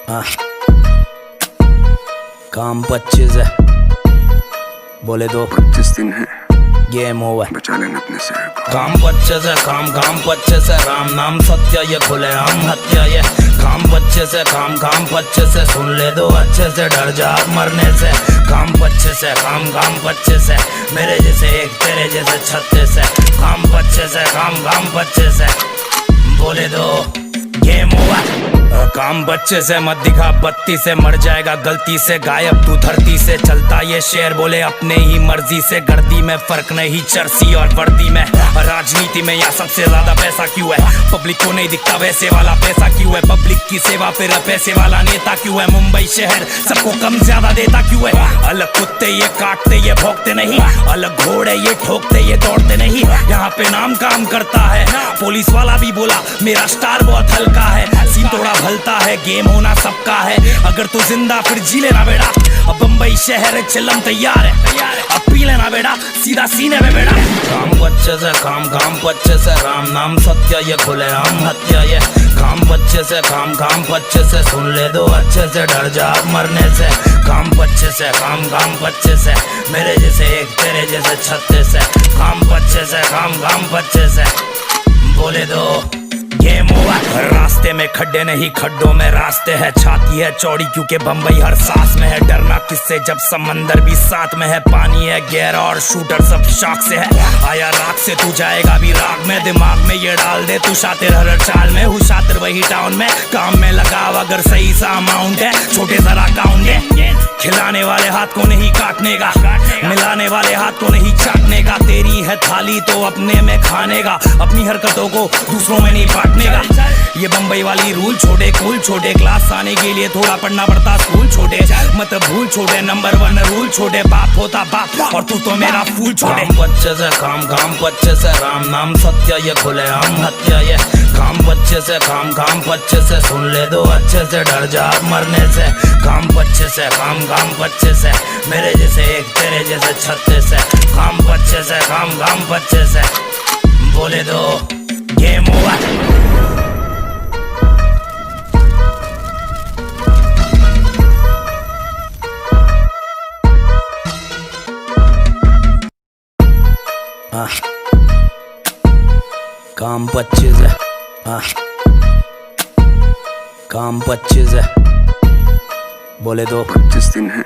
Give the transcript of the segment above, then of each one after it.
हाँ। काम 25 है, बोले दो 25 दिन है, गेम ओवर, बचा लेना अपने शहर को। काम 25 है, काम 25 है, राम नाम सत्य ये खुले आम हत्या ये काम 25 है, काम 25 है, सुन ले दो अच्छे से, डर जा मरने से। काम 25 है, काम 25 है, मेरे जैसे एक तेरे जैसे 36 है। काम 25 है, काम 25 है, बोले दो गेम ओवर। काम 25 से मत दिखा 32 से, मर जाएगा गलती से, गायब तू धरती से। चलता ये शेर बोले अपने ही मर्जी से, गर्दी में फर्क नहीं चर्सी और वर्दी में। राजनीति में यहाँ सबसे ज्यादा पैसा क्यों है, पब्लिक को नहीं दिखता वैसे वाला पैसा क्यों है, पब्लिक की सेवा पे पैसे वाला नेता क्यों है, मुंबई शहर सबको कम ज्यादा देता क्यों है। अलग कुत्ते ये काटते ये भौंकते नहीं, अलग घोड़े ये ठोकते ये दौड़ते नहीं, यहाँ पे नाम काम करता है। पुलिस वाला भी बोला मेरा स्टार बहुत हल्का है, सीन थोड़ा भलता है, गेम होना सबका है, अगर तू जिंदा फिर जी लेना बेटा। अब बम्बई शहर चिल्लम तैयार है, अब पी लेना बेटा सीधा सीने में बेटा। काम 25 है, काम 25 है, राम नाम सत्य ये खुले आम हत्या ये काम 25 है, काम 25 है, सुन ले दो अच्छे से, डर जा मरने से। काम 25 है, काम 25 है, मेरे जैसे एक तेरे जैसे 36 है। काम 25 है, काम 25 है, बोले दो गेम ओवर। रास्ते में खड्डे नहीं खड्डों में रास्ते है, छाती है चौड़ी क्योंकि बम्बई हर सांस में है। डरना किससे जब समंदर भी साथ में है, पानी है गहरा और शूटर सब शाख से है। आया राग से तू जाएगा भी राग में, दिमाग में ये डाल दे तू शातिर हर चाल में। हूँ शातिर वही टाउन में, काम में लगाव अगर सही सा अमाउंट है, छोटे जरा अकाउंट है। खिलाने वाले हाथ को नहीं काटने का, मिलाने वाले हाथ को नहीं चाटने का, तेरी है थाली तो अपने में खाने का, अपनी हरकतों को दूसरों में नहीं बांटने का। ये बम्बई वाली रूल छोटे कूल छोटे, क्लास आने के लिए थोड़ा पढ़ना पड़ता स्कूल छोटे, मत भूल छोटे, नंबर 1 रूल छोटे, बाप होता बाप और तू तो मेरा फूल छोटे। काम 25 है, काम 25 है, राम नाम सत्य ये खुले आम हत्या ये काम 25 है, काम 25 है, सुन ले दो अच्छे से, डर जा मरने से। काम 25 है, काम 25 है, मेरे जैसे एक तेरे जैसे 36 है। काम 25 है, काम 25 है, बोले दो गेम ओवर। हाँ। काम 25 है, हाँ। काम 25 है, बोले दो 25 दिन है,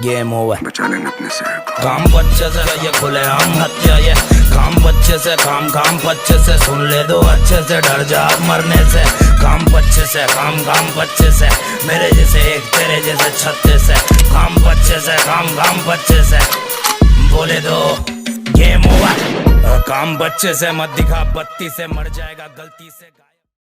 गेम ओवर, बचा लेना अपने शहर को। काम 25 है, ये खुले आम हत्या ये काम 25 है, काम 25 है, सुन ले दो अच्छे से, डर जा मरने से। काम 25 है, काम 25 है, मेरे जैसे एक तेरे जैसे 36 है। काम 25 है, काम 25 है, बोले दो गेम ओवर। काम 25 से मत दिखा 32 से, मर जाएगा गलती से।